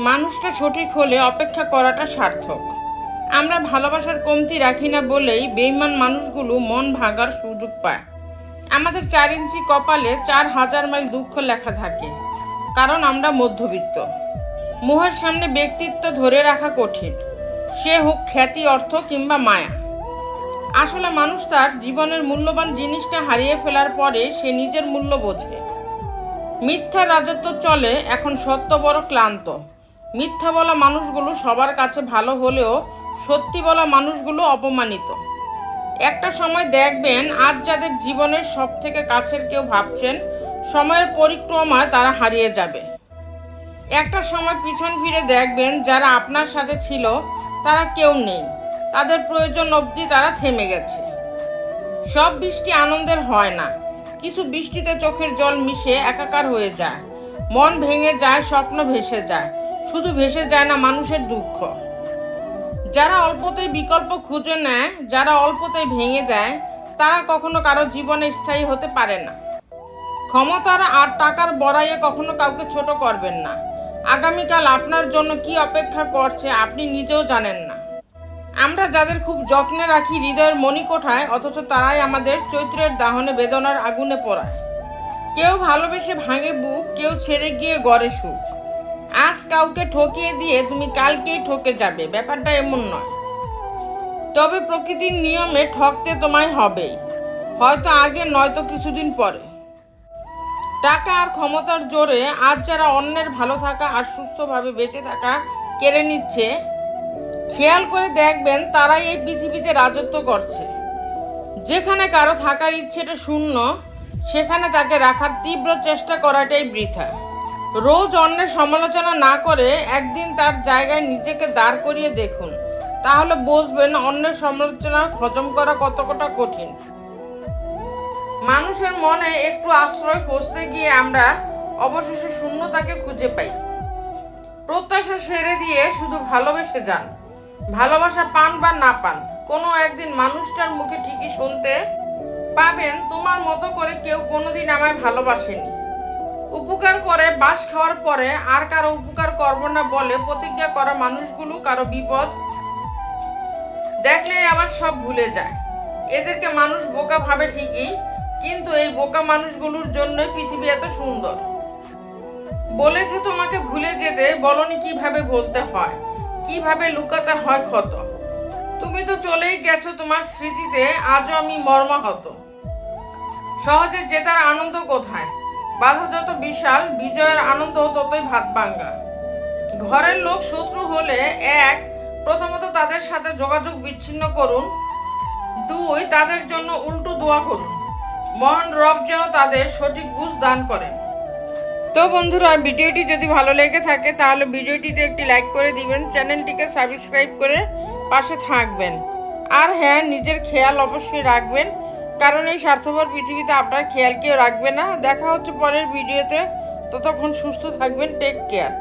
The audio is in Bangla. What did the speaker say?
মানুষটা সঠিক হলে অপেক্ষা করাটা সার্থক। আমরা ভালোবাসার কমতি রাখি না বলেই বেঈমান মানুষগুলো মন ভাঙার সুযোগ পায়। আমাদের 4 ইঞ্চি কপালে 4000 মাইল দুঃখ লেখা থাকে, কারণ আমরা মধ্যবিত্ত। মোহের সামনে ব্যক্তিত্ব ধরে রাখা কঠিন, সে হোক খ্যাতি, অর্থ কিংবা মায়া। আসলে মানুষ তার জীবনের মূল্যবান জিনিসটা হারিয়ে ফেলার পরে সে নিজের মূল্য বোঝে। মিথ্যার রাজত্ব চলে এখন, সত্য বড় ক্লান্ত। মিথ্যা বলা মানুষগুলো সবার কাছে ভালো হলেও সত্যি বলা মানুষগুলো অপমানিত। একটা সময় দেখবেন আজ যাদের জীবনের সব থেকে কাছের কেউ ভাবছেন, সময়ের পরিক্রমায় তারা হারিয়ে যাবে। একটা সময় পিছন ফিরে দেখবেন যারা আপনার সাথে ছিল তারা কেউ নেই, তাদের প্রয়োজন অবধি তারা থেমে গেছে। সব বৃষ্টি আনন্দের হয় না, কিছু বৃষ্টিতে চোখের জল মিশে একাকার হয়ে যায়, মন ভেঙে যায়, স্বপ্ন ভেসে যায়, শুধু ভেসে যায় না মানুষের দুঃখ। যারা অল্পতেই বিকল্প খুঁজে নেয়, যারা অল্পতেই ভেঙে দেয়, তারা কখনো কারো জীবনে স্থায়ী হতে পারে না। ক্ষমতার আর টাকার বড়াইয়ে কখনো কাউকে ছোট করবেন না। আগামীকাল আপনার জন্য কি অপেক্ষা করছে আপনি নিজেও জানেন না। আমরা যাদের খুব যত্নে রাখি হৃদয়ের মণিকোঠায়, অথচ তারাই আমাদের চৈত্রের দাহনে বেদনার আগুনে পোড়ায়। কেউ ভালোবেসে ভাঙে বুক, কেউ ছেড়ে গিয়ে গড়ে সুখ। আজ কাউকে ঠকিয়ে দিয়ে তুমি কালকেই ঠকে যাবে, ব্যাপারটা এমন নয়। তবে প্রকৃতির নিয়মে ঠকতে তোমায় হবেই, হয়তো আগে নয়তো কিছুদিন পরে। টাকা আর ক্ষমতার জোরে আজ যারা অন্যের ভালো থাকা আর সুস্থভাবে বেঁচে থাকা কেড়ে নিচ্ছে, খেয়াল করে দেখবেন তারাই এই পৃথিবীতে রাজত্ব করছে। যেখানে কারো থাকার ইচ্ছেটা শূন্য, সেখানে তাকে রাখার তীব্র চেষ্টা করাটাই বৃথা। রোজ অন্যের সমালোচনা না করে একদিন তার জায়গায় নিজেকে দাঁড় করিয়ে দেখুন, তাহলে বুঝবেন অন্যের সমালোচনা হজম করা কতটা কঠিন। মানুষের মনে একটু আশ্রয় খুঁজতে গিয়ে আমরা অবশেষে শূন্যতাকে খুঁজে পাই। প্রত্যাশা সেরে দিয়ে শুধু ভালোবেসে যান। ভালোবাসা পান বা না পান, কোনো একদিন মানুষটার মুখে ঠিকই শুনতে পাবেন, তোমার মতো করে কেউ কোনোদিন আমায় ভালোবাসেনি। উপকার করে বাস খাওয়ার পরে আর কারো উপকার করব না বলে প্রতিজ্ঞা করা মানুষগুলো কারো বিপদ দেখলেই আবার সব ভুলে যায়। এদেরকে মানুষ বোকা ভাবে ঠিকই, কিন্তু এই বোকা মানুষগুলোর জন্যই পৃথিবী এত সুন্দর। বলেছে তোমাকে ভুলে যেতে, বলনি কিভাবে বলতে হয়, কিভাবে লুকাতে হয় ক্ষত। তুমি তো চলেই গেছো তোমার স্মৃতিতে, আজও আমি মর্মাহত। সহজে জেতার আনন্দ কোথায়? বাধা যত বিশাল, বিজয়ের আনন্দ ততই ভাত ভাঙ্গা। ঘরের লোক শত্রু হলে প্রথমত তাদের সাথে যোগাযোগ বিচ্ছিন্ন করুন। 2, তাদের জন্য উল্টো দোয়া করুন, মহান রব যেন তাদের সঠিক বুঝ দান করেন। তো বন্ধুরা, ভিডিওটি যদি ভালো লেগে থাকে তাহলে ভিডিওটিতে একটি লাইক করে দিবেন, চ্যানেলটিকে সাবস্ক্রাইব করে পাশে থাকবেন। আর হ্যাঁ, নিজের খেয়াল অবশ্যই রাখবেন, কারণ এই স্বার্থপর পৃথিবীতে আপনার খেয়াল কেউ রাখবে না। দেখা হচ্ছে পরের ভিডিওতে, ততক্ষণ সুস্থ থাকবেন, টেক কেয়ার।